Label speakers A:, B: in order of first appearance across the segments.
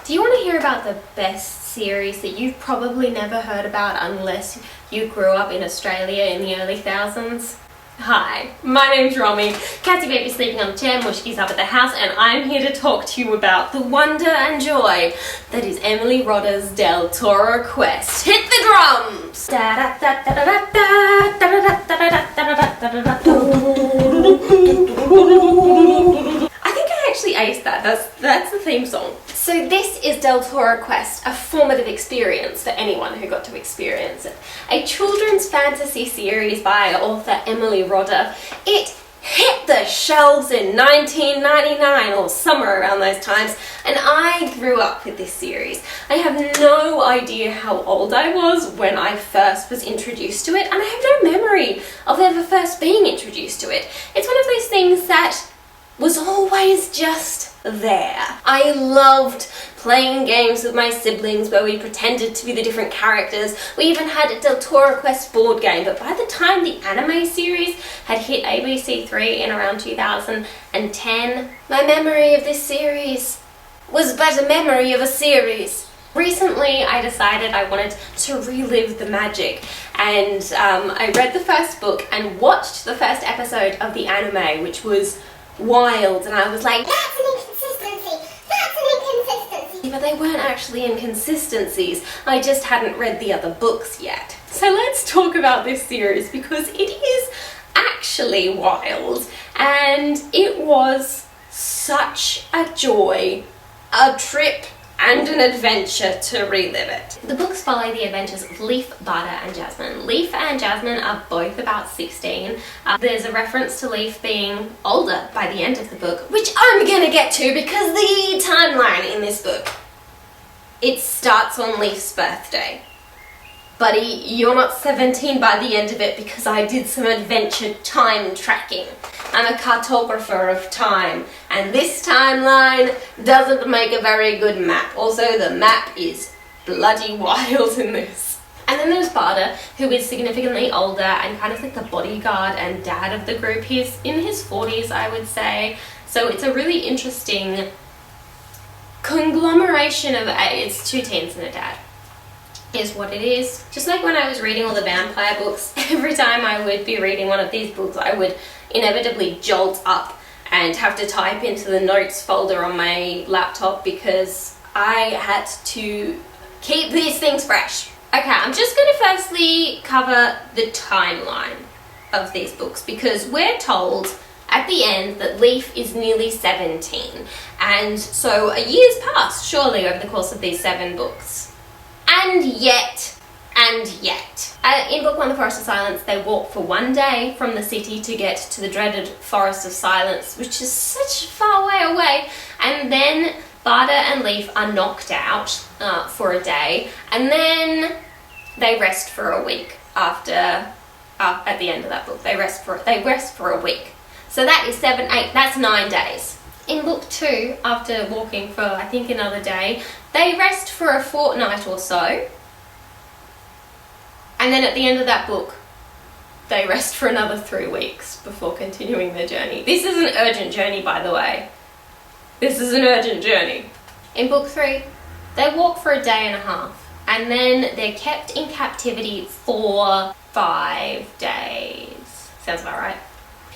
A: Do you want to hear about the best series that you've probably never heard about unless you grew up in Australia in the early thousands? Hi, my name's Romy. Cassie baby's sleeping on the chair, Mushki's up at the house, and I'm here to talk to you about the wonder and joy that is Emily Rodda's Del Toro quest. Hit the drums! I think I actually aced that. That's the theme song. So this is Del Toro Quest, a formative experience for anyone who got to experience it. A children's fantasy series by author Emily Rodda. It hit the shelves in 1999 or somewhere around those times, and I grew up with this series. I have no idea how old I was when I first was introduced to it, and I have no memory of ever first being introduced to it. It's one of those things that was always just there. I loved playing games with my siblings where we pretended to be the different characters. We even had a Del Toro Quest board game, but by the time the anime series had hit ABC3 in around 2010, my memory of this series was but a memory of a series. Recently, I decided I wanted to relive the magic, and I read the first book and watched the first episode of the anime, which was wild, and I was like, that's an inconsistency, that's an inconsistency. But they weren't actually inconsistencies, I just hadn't read the other books yet. So let's talk about this series because it is actually wild, and it was such a joy, a trip and an adventure to relive it. The books follow the adventures of Leaf, Barda and Jasmine. Leaf and Jasmine are both about 16. There's a reference to Leaf being older by the end of the book, which I'm gonna get to because the timeline in this book, it starts on Leaf's birthday. Buddy, you're not 17 by the end of it because I did some adventure time tracking. I'm a cartographer of time, and this timeline doesn't make a very good map. Also, the map is bloody wild in this. And then there's Barda, who is significantly older and kind of like the bodyguard and dad of the group. He's in his 40s, I would say. So it's a really interesting conglomeration of, it's two teens and a dad, is what it is. Just like when I was reading all the vampire books, every time I would be reading one of these books, I would inevitably jolt up and have to type into the notes folder on my laptop because I had to keep these things fresh. Okay, I'm just going to firstly cover the timeline of these books because we're told at the end that Leaf is nearly 17, and so a year's passed surely over the course of these 7 books. And yet, in Book 1, The Forest of Silence, they walk for 1 day from the city to get to the dreaded Forest of Silence, which is such a far way away, and then Barda and Leaf are knocked out for a day, and then they rest for a week at the end of that book. They rest for a week. So that is 7, 8, that's 9 days. In Book 2, after walking for, I think, another day, they rest for a fortnight or so. And then at the end of that book, they rest for another 3 weeks before continuing their journey. This is an urgent journey, by the way. This is an urgent journey. In Book 3, they walk for a day and a half. And then they're kept in captivity for 5 days. Sounds about right.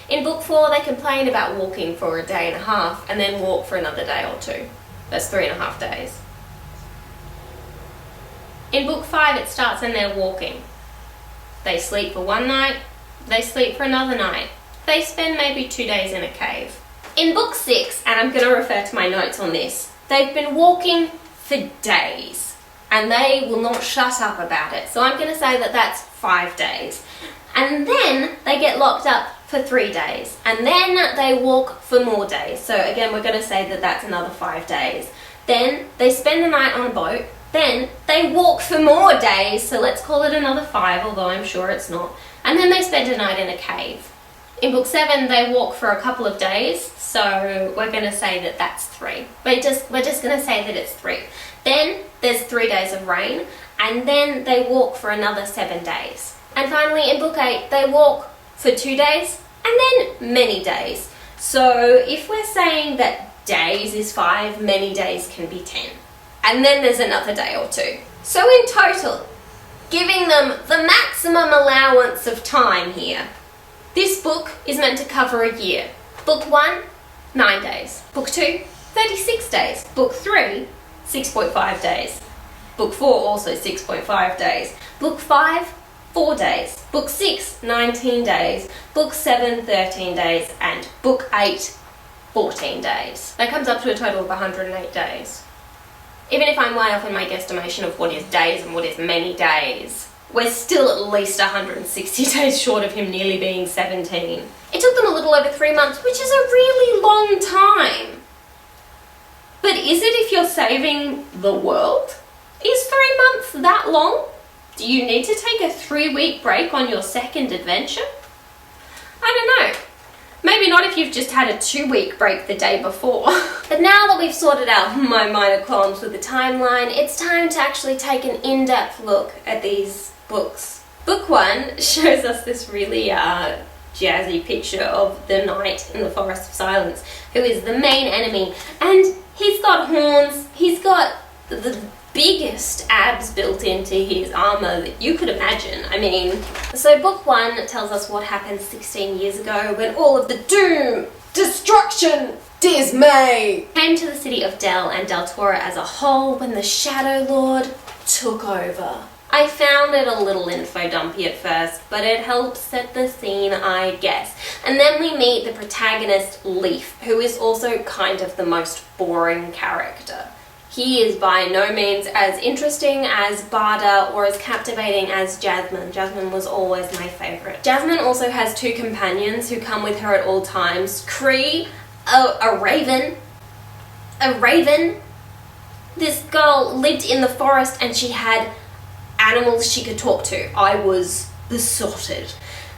A: In Book 4, they complain about walking for a day and a half and then walk for another day or 2. That's 3.5 days. In Book 5, it starts and they're walking. They sleep for 1 night, they sleep for another night. They spend maybe 2 days in a cave. In Book 6, and I'm going to refer to my notes on this, they've been walking for days and they will not shut up about it. So I'm going to say that that's 5 days. And then they get locked up for 3 days, and then they walk for more days. So again, we're going to say that that's another 5 days. Then they spend the night on a boat, then they walk for more days, so let's call it another 5, although I'm sure it's not. And then they spend a night in a cave. In Book 7, they walk for a couple of days, so we're going to say that that's 3. We're just going to say that it's 3. Then there's 3 days of rain, and then they walk for another 7 days. And finally, in Book 8, they walk for 2 days, and then many days. So if we're saying that days is 5, many days can be 10. and then there's another day or two. So in total, giving them the maximum allowance of time here. This book is meant to cover a year. Book 1, 9 days. Book 2, 36 days. Book 3, 6.5 days. Book 4, also 6.5 days. Book 5, 4 days. Book 6, 19 days. Book 7, 13 days. And Book 8, 14 days. That comes up to a total of 108 days. Even if I'm way off in my guesstimation of what is days and what is many days, we're still at least 160 days short of him nearly being 17. It took them a little over 3 months, which is a really long time. But is it if you're saving the world? Is 3 months that long? Do you need to take a 3-week break on your second adventure? I don't know. Maybe not if you've just had a 2-week break the day before. But now that we've sorted out my minor qualms with the timeline, it's time to actually take an in-depth look at these books. Book 1 shows us this really jazzy picture of the knight in the Forest of Silence, who is the main enemy. And he's got horns, he's got the biggest abs built into his armor that you could imagine. I mean, so book 1 tells us what happened 16 years ago when all of the doom, destruction, dismay came to the city of Del and Deltora as a whole when the Shadow Lord took over. I found it a little info dumpy at first, but it helped set the scene, I guess. And then we meet the protagonist, Leif, who is also kind of the most boring character. He is by no means as interesting as Barda or as captivating as Jasmine. Jasmine was always my favourite. Jasmine also has 2 companions who come with her at all times. Cree, a raven. A raven. This girl lived in the forest and she had animals she could talk to. I was besotted.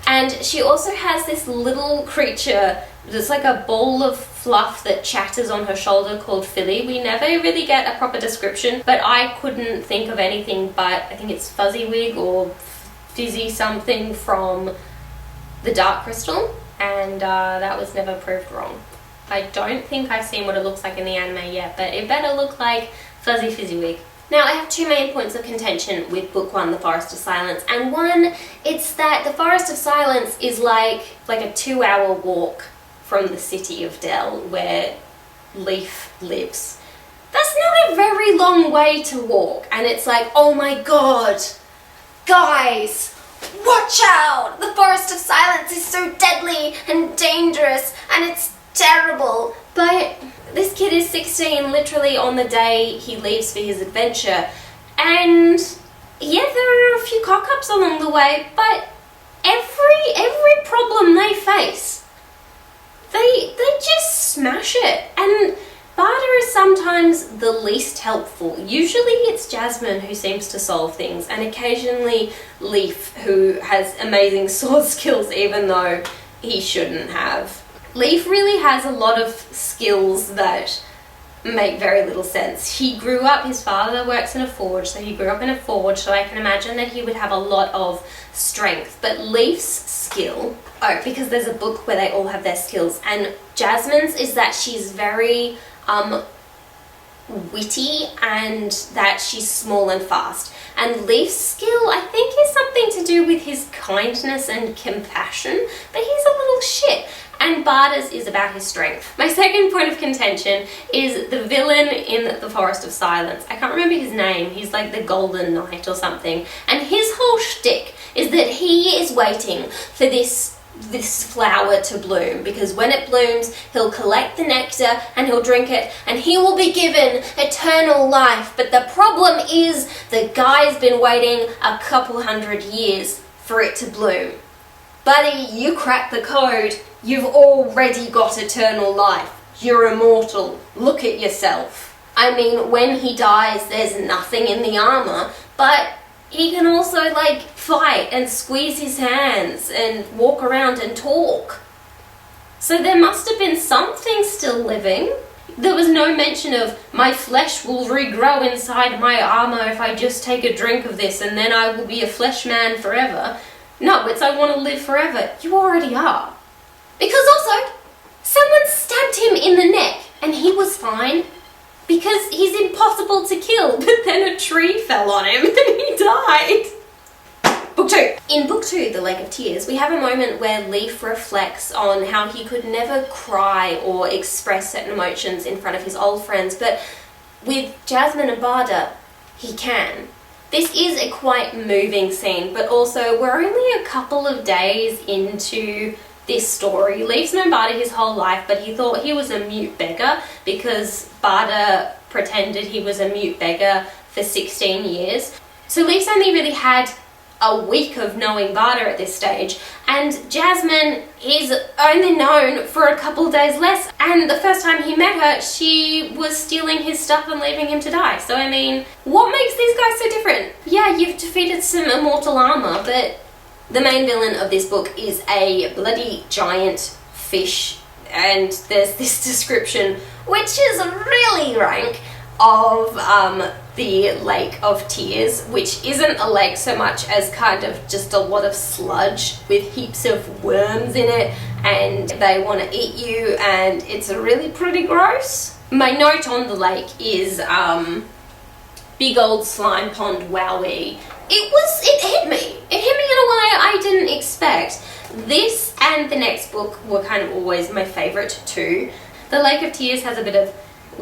A: And she also has this little creature that's like a ball of fluff that chatters on her shoulder called Philly. We never really get a proper description, but I couldn't think of anything but, I think it's Fuzzywig or Fizzy something from the Dark Crystal, and that was never proved wrong. I don't think I've seen what it looks like in the anime yet, but it better look like Fuzzy Fizzywig. Now, I have 2 main points of contention with book 1, The Forest of Silence, and one, it's that The Forest of Silence is like a 2-hour walk from the city of Del, where Leif lives. That's not a very long way to walk, and it's like, oh my god, guys, watch out! The Forest of Silence is so deadly and dangerous, and it's terrible. But this kid is 16 literally on the day he leaves for his adventure, and yeah, there are a few cock-ups along the way, but every problem they face, they just smash it. And Barda is sometimes the least helpful. Usually it's Jasmine who seems to solve things, and occasionally Leif, who has amazing sword skills even though he shouldn't have. Leif really has a lot of skills that make very little sense. He grew up, his father works in a forge, so he grew up in a forge, so I can imagine that he would have a lot of strength. But Leif's skill, because there's a book where they all have their skills, and Jasmine's is that she's very witty and that she's small and fast. And Leif's skill, I think, is something to do with his kindness and compassion, but he's a little shit. And Barda's is about his strength. My second point of contention is the villain in The Forest of Silence. I can't remember his name. He's like the Golden Knight or something. And his whole shtick is that he is waiting for this flower to bloom, because when it blooms, he'll collect the nectar and he'll drink it and he will be given eternal life. But the problem is the guy's been waiting a couple 100 years for it to bloom. Buddy, you cracked the code. You've already got eternal life. You're immortal. Look at yourself. I mean, when he dies, there's nothing in the armor, but he can also, like, fight and squeeze his hands and walk around and talk. So there must have been something still living. There was no mention of, my flesh will regrow inside my armor if I just take a drink of this and then I will be a flesh man forever. No, it's I want to live forever. You already are. Because also, someone stabbed him in the neck and he was fine. because he's impossible to kill, but then a tree fell on him and he died. Book 2. In Book 2, The Lake of Tears, we have a moment where Leaf reflects on how he could never cry or express certain emotions in front of his old friends, but with Jasmine and Barda, he can. This is a quite moving scene, but also we're only a couple of days into this story. Leaf's known Barda his whole life, but he thought he was a mute beggar because Barda pretended he was a mute beggar for 16 years. So Leaf's only really had a week of knowing Barda at this stage, and Jasmine is only known for a couple days less, and the first time he met her she was stealing his stuff and leaving him to die. So I mean, what makes these guys so different? Yeah, you've defeated some immortal armor, but the main villain of this book is a bloody giant fish, and there's this description, which is really rank, of the Lake of Tears, which isn't a lake so much as kind of just a lot of sludge with heaps of worms in it, and they want to eat you, and it's really pretty gross. My note on the lake is big old slime pond wowie. It hit me. It hit me in a way I didn't expect. This and the next book were kind of always my favourite too. The Lake of Tears has a bit of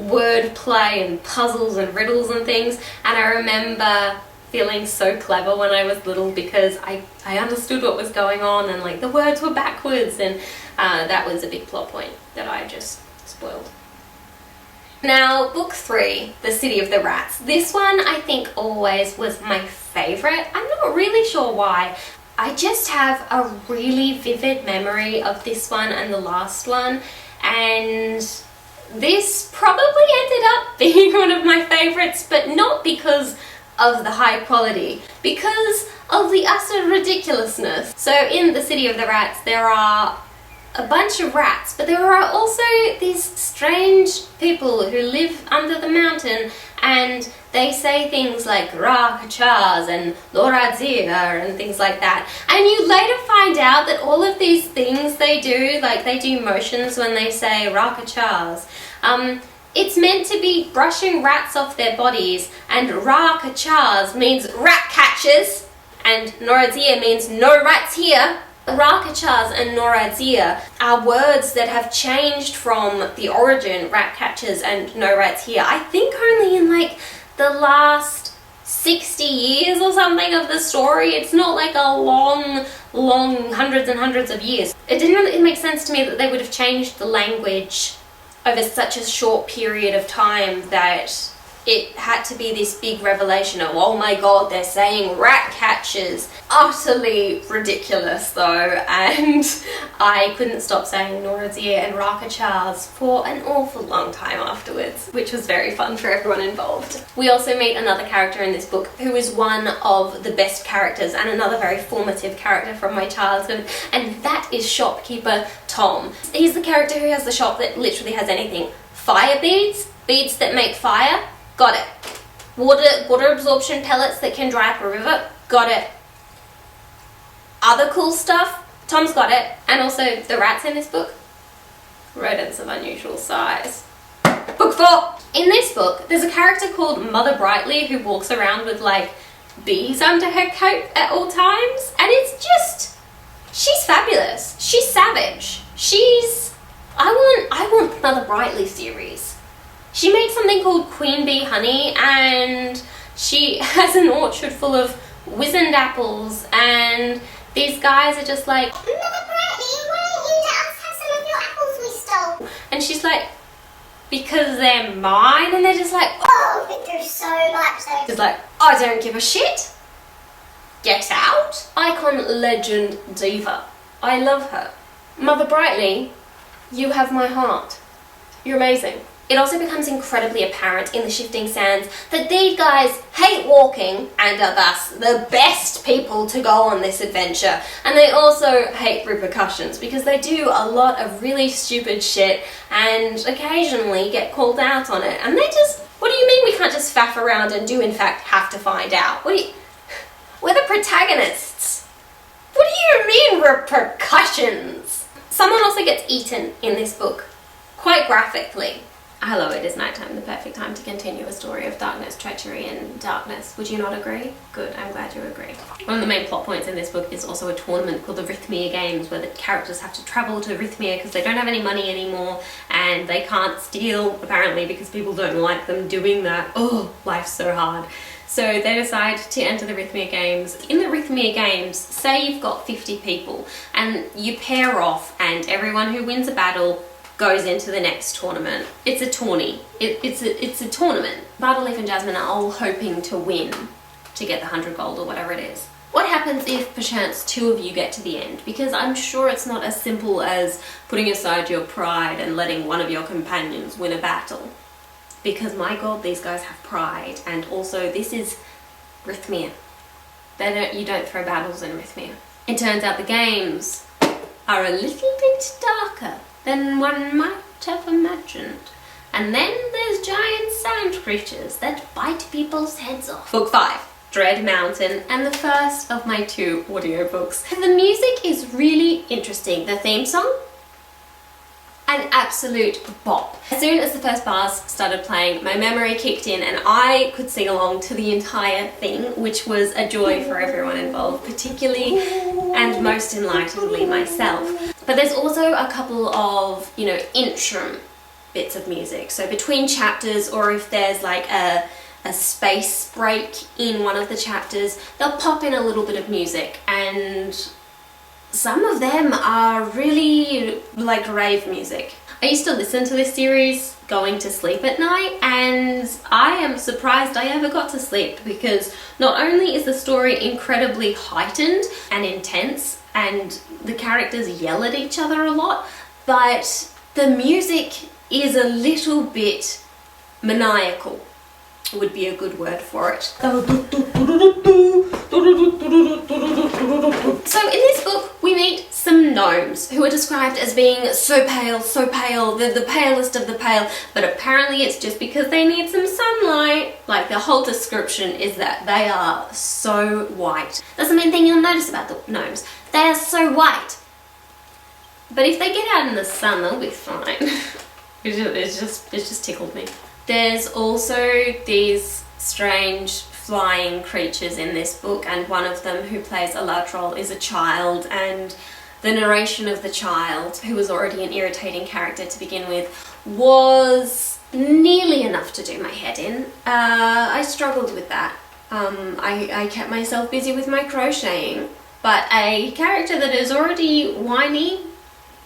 A: word play and puzzles and riddles and things, and I remember feeling so clever when I was little because I understood what was going on, and like the words were backwards, and that was a big plot point that I just spoiled. Now, Book 3, The City of the Rats. This one I think always was my favourite. I'm not really sure why. I just have a really vivid memory of this one and the last one, and this probably ended up being one of my favourites, but not because of the high quality, because of the utter ridiculousness. So in The City of the Rats there are a bunch of rats, but there are also these strange people who live under the mountain, and they say things like Rakachaz and Loradzir and things like that. And you later find out that all of these things they do, like they do motions when they say Rakachaz, it's meant to be brushing rats off their bodies, and Rakachaz means rat catchers, and Noradzir means no rats here. Rakachaz and Noradzir are words that have changed from the origin, rat catchers and no rats here, I think only in like the last 60 years or something of the story. It's not like a long hundreds and hundreds of years. It didn't really make sense to me that they would have changed the language over such a short period of time, that it had to be this big revelation of, oh my god, they're saying rat catchers. Utterly ridiculous though, and I couldn't stop saying Noradzir and Rakachaz for an awful long time afterwards, which was very fun for everyone involved. We also meet another character in this book who is one of the best characters and another very formative character from my childhood, and that is shopkeeper Tom. He's the character who has the shop that literally has anything. Fire beads, beads that make fire, got it. Water absorption pellets that can dry up a river, got it. Other cool stuff, Tom's got it. And also the rats in this book, rodents of unusual size. Book 4. In this book, there's a character called Mother Brightly who walks around with like bees under her coat at all times, and it's just, she's fabulous. She's savage. I want Mother Brightly series. She made something called Queen Bee Honey, and she has an orchard full of wizened apples, and these guys are just like, Mother Brightly, why don't you let us have some of your apples we stole? And she's like, because they're mine, and they're just like, oh, but they're so much though. She's like, I don't give a shit. Get out. Icon, legend, diva. I love her. Mother Brightly, you have my heart. You're amazing. It also becomes incredibly apparent in the shifting sands that these guys hate walking and are thus the best people to go on this adventure. And they also hate repercussions because they do a lot of really stupid shit and occasionally get called out on it. And they just, what do you mean we can't just faff around and do in fact have to find out? We're the protagonists. What do you mean repercussions? Someone also gets eaten in this book, quite graphically. Hello, it is nighttime, the perfect time to continue a story of darkness, treachery, and darkness. Would you not agree? Good, I'm glad you agree. One of the main plot points in this book is also a tournament called the Rhythmia Games, where the characters have to travel to Rhythmia because they don't have any money anymore and they can't steal, apparently, because people don't like them doing that. Oh, life's so hard. So they decide to enter the Rhythmia Games. In the Rhythmia Games, say you've got 50 people and you pair off and everyone who wins a battle goes into the next tournament. It's a tourney. It's a tournament. Bartleleaf and Jasmine are all hoping to win to get the 100 gold or whatever it is. What happens if perchance two of you get to the end? Because I'm sure it's not as simple as putting aside your pride and letting one of your companions win a battle. Because my god, these guys have pride, and also this is Rhythmia. You don't throw battles in Rhythmia. It turns out the games are a little bit darker than one might have imagined. And then there's giant sand creatures that bite people's heads off. Book 5, Dread Mountain, and the first of my 2 audiobooks. The music is really interesting. The theme song, an absolute bop. As soon as the first bars started playing, my memory kicked in and I could sing along to the entire thing, which was a joy for everyone involved, particularly and most enlighteningly myself. But there's also a couple of, interim bits of music. So between chapters, or if there's like a space break in one of the chapters, they'll pop in a little bit of music, and some of them are really like rave music. I used to listen to this series going to sleep at night, and I am surprised I ever got to sleep, because not only is the story incredibly heightened and intense and the characters yell at each other a lot, but the music is a little bit maniacal, would be a good word for it. So in this book we meet some gnomes who are described as being so pale, the palest of the pale, but apparently it's just because they need some sunlight. Like, the whole description is that they are so white. That's the main thing you'll notice about the gnomes. They are so white. But if they get out in the sun, they'll be fine. It just tickled me. There's also these strange flying creatures in this book, and one of them, who plays a large role, is a child, and the narration of the child, who was already an irritating character to begin with, was nearly enough to do my head in. I struggled with that. I kept myself busy with my crocheting, but a character that is already whiny,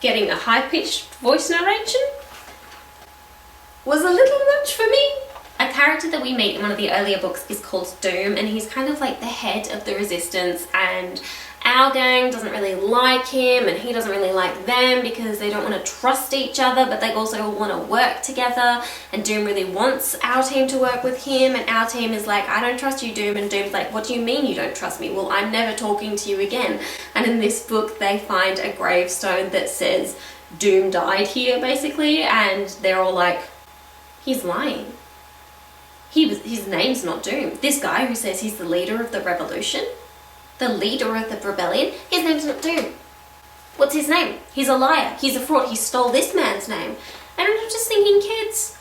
A: getting a high-pitched voice narration, was a little much for me. A character that we meet in one of the earlier books is called Doom, and he's kind of like the head of the resistance, and our gang doesn't really like him and he doesn't really like them because they don't want to trust each other, but they also want to work together, and Doom really wants our team to work with him, and our team is like, I don't trust you, Doom, and Doom's like, what do you mean you don't trust me? Well, I'm never talking to you again. And in this book they find a gravestone that says Doom died here, basically, and they're all like, he's lying. His name's not Doom. This guy who says he's the leader of the revolution, the leader of the rebellion, his name's not Doom. What's his name? He's a liar. He's a fraud. He stole this man's name. And I'm just thinking, kids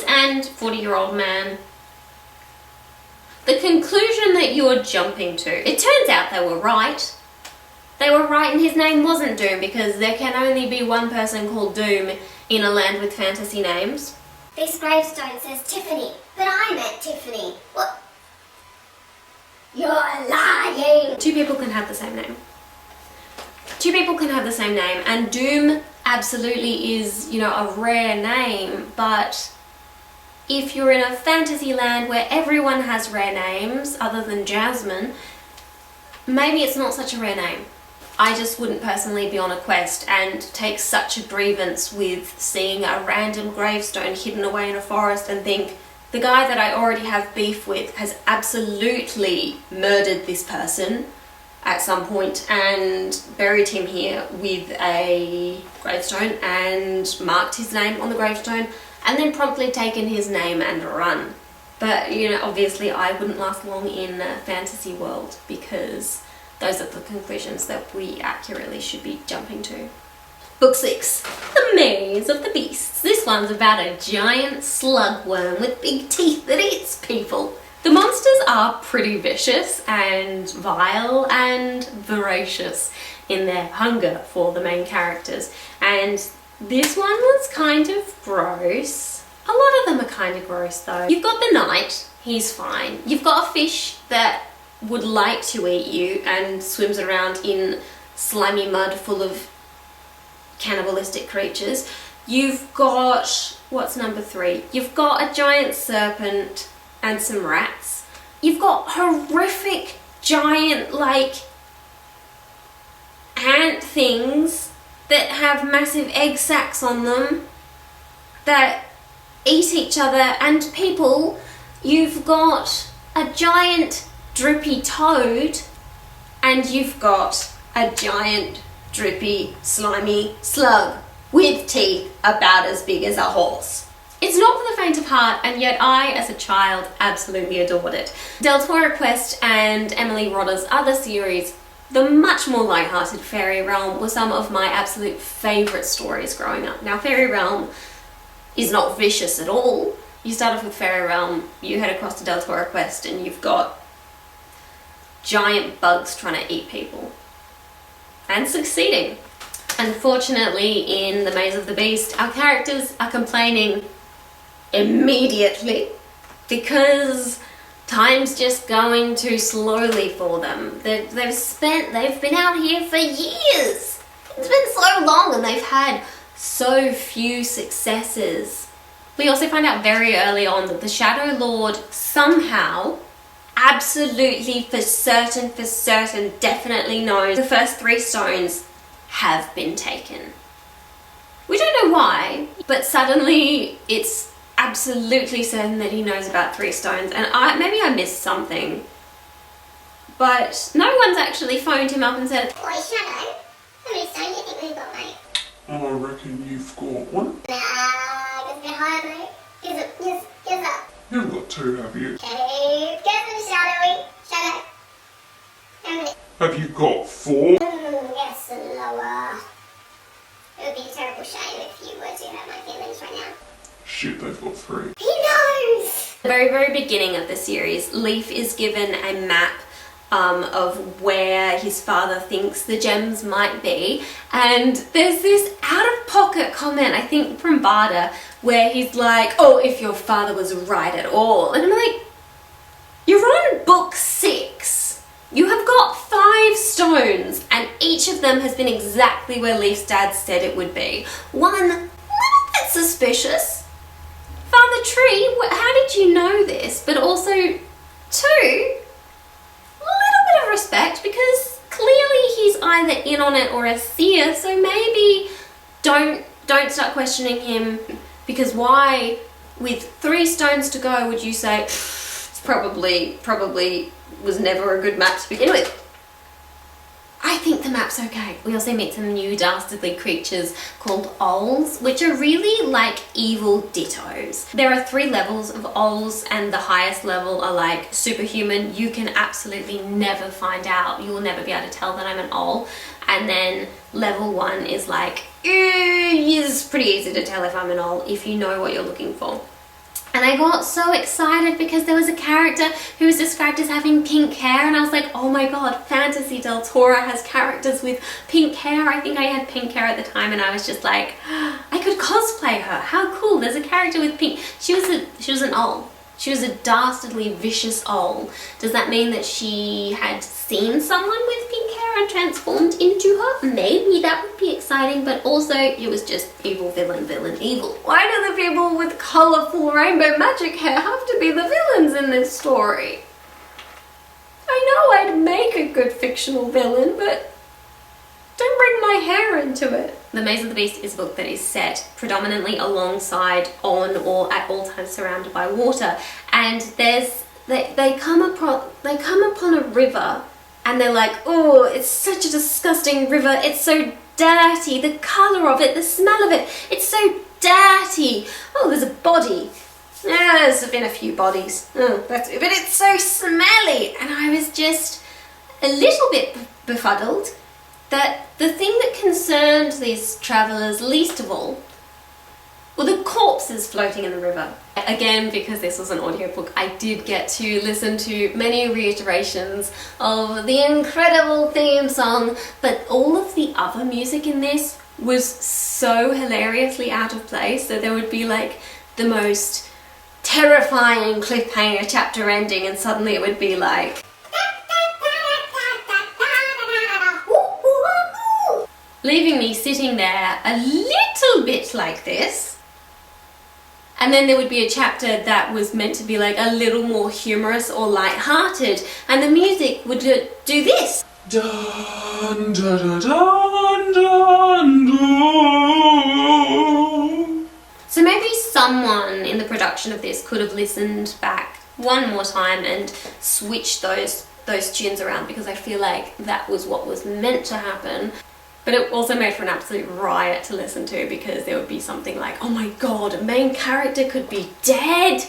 A: and 40-year-old man, the conclusion that you're jumping to, it turns out they were right. They were right, and his name wasn't Doom, because there can only be one person called Doom in a land with fantasy names.
B: This gravestone says Tiffany, but I meant Tiffany. What? You're lying!
A: 2 people can have the same name. 2 people can have the same name, and Doom absolutely is, a rare name, but if you're in a fantasy land where everyone has rare names other than Jasmine, maybe it's not such a rare name. I just wouldn't personally be on a quest and take such a grievance with seeing a random gravestone hidden away in a forest and think, the guy that I already have beef with has absolutely murdered this person at some point and buried him here with a gravestone and marked his name on the gravestone and then promptly taken his name and run. But, obviously I wouldn't last long in a fantasy world, because those are the conclusions that we accurately should be jumping to. Book 6, The Maze of the Beasts. This one's about a giant slugworm with big teeth that eats people. The monsters are pretty vicious and vile and voracious in their hunger for the main characters. And this one was kind of gross. A lot of them are kind of gross though. You've got the knight, he's fine. You've got a fish that would like to eat you and swims around in slimy mud full of cannibalistic creatures. You've got, what's number 3? You've got a giant serpent and some rats. You've got horrific giant like ant things that have massive egg sacs on them that eat each other and people. You've got a giant drippy toad and you've got a giant drippy slimy slug with teeth about as big as a horse. It's not for the faint of heart, and yet I, as a child, absolutely adored it. Del Toro Quest and Emily Rodda's other series, the much more light-hearted Fairy Realm, were some of my absolute favourite stories growing up. Now, Fairy Realm is not vicious at all. You start off with Fairy Realm, you head across to Del Toro Quest, and you've got giant bugs trying to eat people. And succeeding. Unfortunately, in The Maze of the Beast, our characters are complaining immediately because time's just going too slowly for them. They've been out here for years. It's been so long and they've had so few successes. We also find out very early on that the Shadow Lord somehow, absolutely for certain, definitely knows the first 3 stones have been taken. We don't know why, but suddenly it's absolutely certain that he knows about 3 stones, and maybe I missed something, but no one's actually phoned him up and said,
B: Oi, Shadow, how many stones do you think we've got, mate?
C: I reckon you've got 1.
B: Nah, just a bit higher, mate. Give up.
C: You haven't got 2, have you?
B: Okay, get them, Shadowy. Shadow. How many?
C: Have you got 4?
B: Get slower. It would be a terrible shame if you were to hurt my feelings right now.
C: Shit, they've got 3.
B: He knows!
A: the very, very beginning of the series, Leaf is given a map of where his father thinks the gems might be, and there's this out-of-pocket comment, I think from Barda, where he's like, oh, if your father was right at all. And I'm like, you're on book 6. You have got 5 stones, and each of them has been exactly where Leaf's dad said it would be. 1, a little bit suspicious. Father Tree, how did you know this? But also, 2, a little bit of respect, because clearly he's either in on it or a seer, so maybe don't start questioning him, because why, with 3 stones to go, would you say, it's probably was never a good map to begin with? I think the map's okay. We also meet some new dastardly creatures called owls, which are really like evil dittos. There are 3 levels of owls, and the highest level are like superhuman. You can absolutely never find out. You will never be able to tell that I'm an owl. And then level 1 is like, it's pretty easy to tell if I'm an owl if you know what you're looking for. And I got so excited because there was a character who was described as having pink hair, and I was like, oh my god, Fantasy Del Toro has characters with pink hair. I think I had pink hair at the time, and I was just like, I could cosplay her. How cool, there's a character with pink. She was an owl. She was a dastardly, vicious owl. Does that mean that she had seen someone with pink hair and transformed into her? Maybe that would be exciting, but also it was just evil, villain, evil. Why do the people with colourful rainbow magic hair have to be the villains in this story? I know I'd make a good fictional villain, but don't bring my hair into it. The Maze of the Beast is a book that is set predominantly alongside, on, or at all times surrounded by water, and they come upon a river, and they're like, oh, it's such a disgusting river, it's so dirty, the colour of it, the smell of it, it's so dirty. Oh, there's a body. Yeah, there's been a few bodies. Oh, but it's so smelly, and I was just a little bit befuddled that the thing that concerned these travellers least of all were the corpses floating in the river. Again, because this was an audiobook, I did get to listen to many reiterations of the incredible theme song, but all of the other music in this was so hilariously out of place. So there would be like the most terrifying cliffhanger chapter ending, and suddenly it would be like leaving me sitting there a little bit like this. And then there would be a chapter that was meant to be like a little more humorous or light-hearted, and the music would do this.
C: Dun, dun, dun, dun, dun, dun.
A: So maybe someone in the production of this could have listened back one more time and switched those tunes around, because I feel like that was what was meant to happen. But it also made for an absolute riot to listen to, because there would be something like, oh my god, a main character could be dead!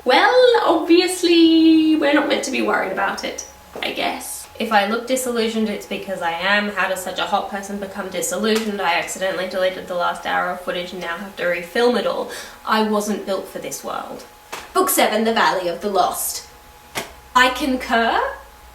A: Well, obviously we're not meant to be worried about it, I guess. If I look disillusioned, it's because I am. How does such a hot person become disillusioned? I accidentally deleted the last hour of footage and now have to refilm it all. I wasn't built for this world. Book 7, The Valley of the Lost. I concur,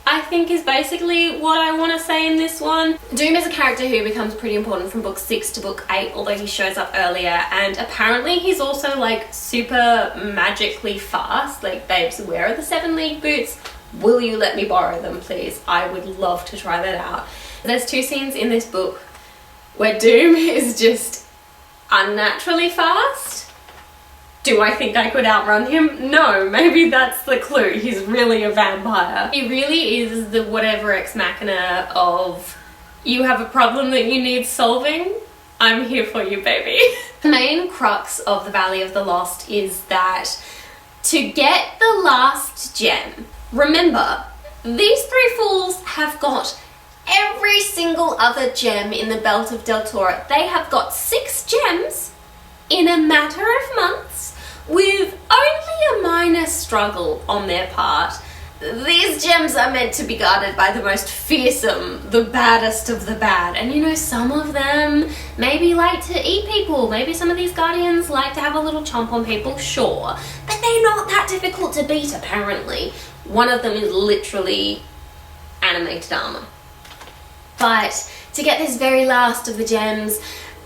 A: I think, is basically what I want to say in this one. Doom is a character who becomes pretty important from book 6 to book 8, although he shows up earlier, and apparently he's also like super magically fast. Like, babes, where are the 7 league boots? Will you let me borrow them, please? I would love to try that out. There's 2 scenes in this book where Doom is just unnaturally fast. Do I think I could outrun him? No, maybe that's the clue. He's really a vampire. He really is the whatever ex machina of, you have a problem that you need solving? I'm here for you, baby. The main crux of the Valley of the Lost is that to get the last gem, remember, these 3 fools have got every single other gem in the Belt of Del Toro. They have got 6 gems in a matter of months, with only a minor struggle on their part. These gems are meant to be guarded by the most fearsome, the baddest of the bad. And you know, some of them maybe like to eat people. Maybe some of these guardians like to have a little chomp on people, sure. But they're not that difficult to beat, apparently. One of them is literally animated armor. But to get this very last of the gems,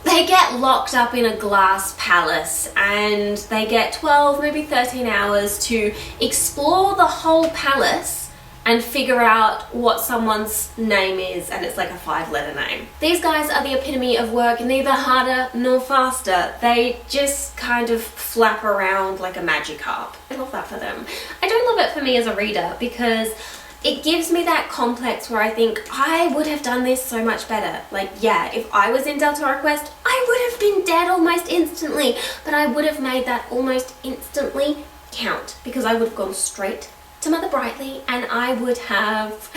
A: they get locked up in a glass palace, and they get 12, maybe 13 hours to explore the whole palace and figure out what someone's name is, and it's like a 5-letter name. These guys are the epitome of work neither harder nor faster. They just kind of flap around like a Magikarp. I love that for them. I don't love it for me as a reader, because it gives me that complex where I think I would have done this so much better. Like, yeah, if I was in Del Toro Quest, I would have been dead almost instantly, but I would have made that almost instantly count, because I would have gone straight to Mother Brightly and I would have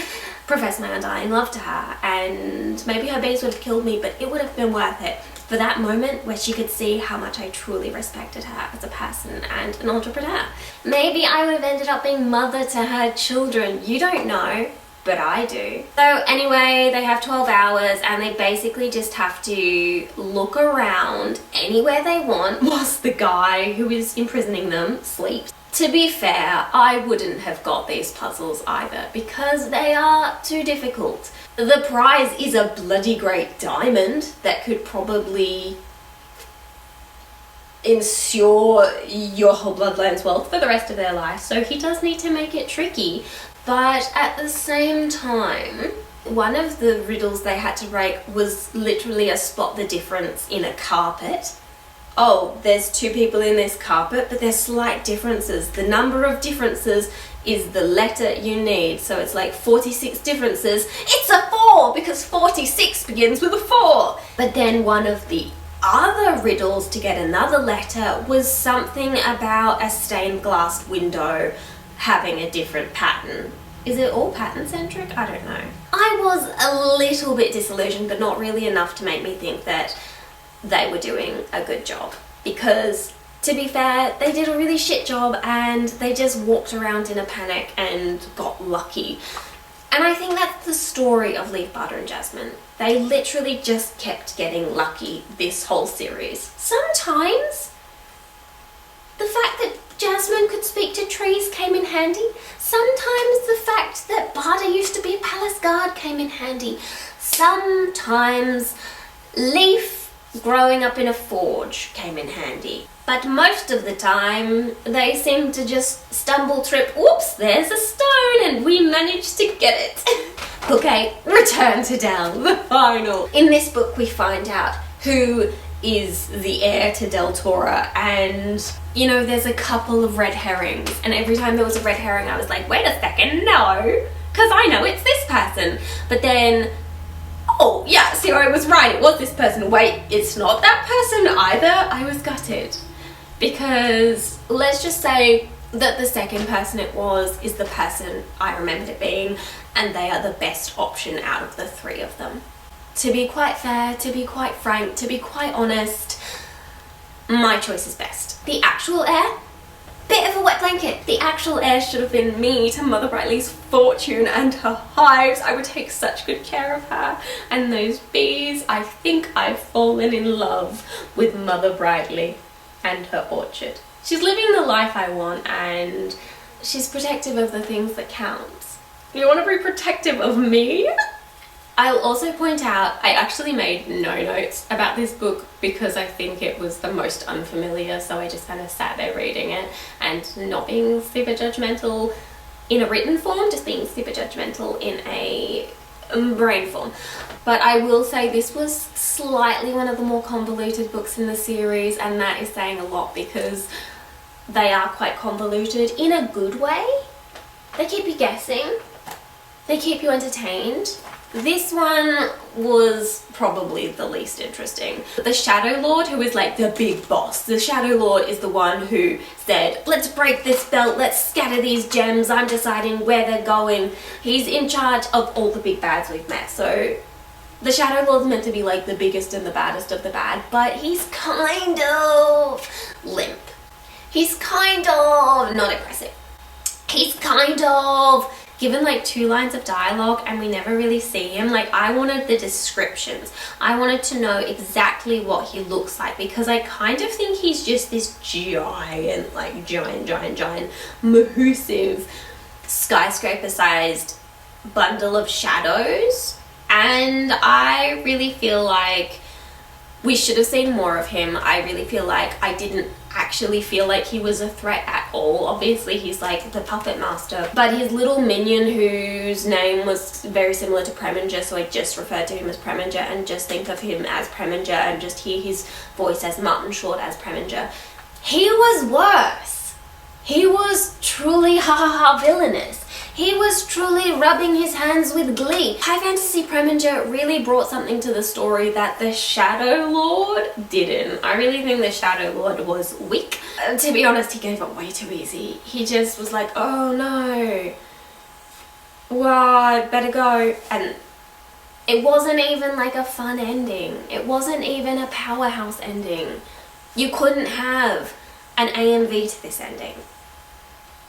A: professed my undying love to her, and maybe her bees would have killed me, but it would have been worth it for that moment where she could see how much I truly respected her as a person and an entrepreneur. Maybe I would have ended up being mother to her children. You don't know, but I do. So anyway, they have 12 hours and they basically just have to look around anywhere they want whilst the guy who is imprisoning them sleeps. To be fair, I wouldn't have got these puzzles either, because they are too difficult. The prize is a bloody great diamond that could probably ensure your whole bloodline's wealth for the rest of their life, so he does need to make it tricky. But at the same time, one of the riddles they had to break was literally a spot the difference in a carpet. Oh, there's 2 people in this carpet, but there's slight differences. The number of differences is the letter you need. So it's like 46 differences. It's a 4 because 46 begins with a 4. But then one of the other riddles to get another letter was something about a stained glass window having a different pattern. Is it all pattern centric? I don't know. I was a little bit disillusioned, but not really enough to make me think that they were doing a good job, because To be fair, they did a really shit job and they just walked around in a panic and got lucky. And I think that's the story of Leaf, Butter and Jasmine. They literally just kept getting lucky this whole series. Sometimes the fact that Jasmine could speak to trees came in handy. Sometimes the fact that Butter used to be a palace guard came in handy. Sometimes Leaf growing up in a forge came in handy. But most of the time, they seem to just stumble, trip, whoops, there's a stone, and we managed to get it. Okay, return to Del, the final. In this book, we find out who is the heir to Deltora, and, you know, there's a couple of red herrings, and every time there was a red herring, I was like, wait a second, no, because I know it's this person. But then, oh, yeah, see, I was right, it was this person. Wait, it's not that person either. I was gutted. Because let's just say that the second person it was is the person I remembered it being, and they are the best option out of the three of them. To be quite fair, to be quite frank, to be quite honest, my choice is best. The actual heir, bit of a wet blanket. The actual heir should have been me to Mother Brightly's fortune and her hives. I would take such good care of her and those bees. I think I've fallen in love with Mother Brightly and her orchard. She's living the life I want, and she's protective of the things that count. You want to be protective of me? I'll also point out I actually made no notes about this book because I think it was the most unfamiliar, so I just kind of sat there reading it and not being super judgmental in a written form, just being super judgmental in a brain form. But I will say this was slightly one of the more convoluted books in the series, and that is saying a lot because they are quite convoluted in a good way. They keep you guessing, they keep you entertained. This one was probably the least interesting. The Shadow Lord, who is like the big boss. The Shadow Lord is the one who said, let's break this belt, let's scatter these gems, I'm deciding where they're going. He's in charge of all the big bads we've met. So the Shadow Lord's meant to be like the biggest and the baddest of the bad, but he's kind of limp. He's kind of not aggressive. He's kind of given like 2 lines of dialogue and we never really see him. Like, I wanted the descriptions. I wanted to know exactly what he looks like because I kind of think he's just this giant, like giant, massive, skyscraper-sized bundle of shadows. And I really feel like we should have seen more of him. I really feel like I didn't actually feel like he was a threat at all. Obviously he's like the puppet master, but his little minion whose name was very similar to Preminger, so I just referred to him as Preminger and just think of him as Preminger and just hear his voice as Martin Short as Preminger. He was worse. He was truly villainous. He was truly rubbing his hands with glee. High Fantasy Preminger really brought something to the story that the Shadow Lord didn't. I really think the Shadow Lord was weak. To be honest, he gave up way too easy. He just was like, oh no, well, I better go. And it wasn't even like a fun ending. It wasn't even a powerhouse ending. You couldn't have an AMV to this ending.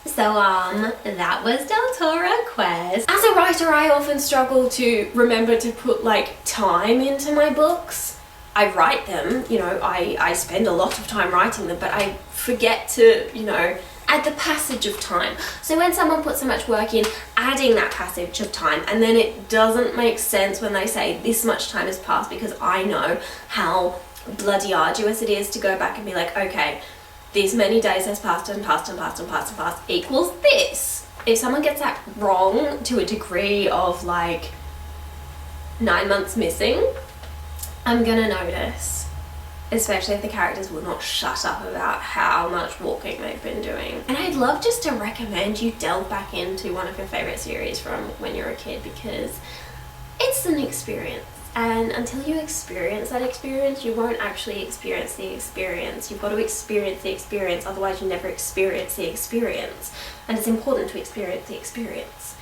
A: So that was Deltora Quest. As a writer, I often struggle to remember to put like time into my books. I write them, you know, I spend a lot of time writing them, but I forget to, you know, add the passage of time. So when someone puts so much work in adding that passage of time, and then it doesn't make sense when they say this much time has passed, because I know how bloody arduous it is to go back and be like, okay, this many days has passed and passed and passed and passed and passed equals this. If someone gets that wrong to a degree of like 9 months missing, I'm gonna notice. Especially if the characters will not shut up about how much walking they've been doing. And I'd love just to recommend you delve back into one of your favorite series from when you're a kid, because it's an experience. And until you experience that experience, you won't actually experience the experience. You've got to experience the experience, otherwise you never experience the experience. And it's important to experience the experience.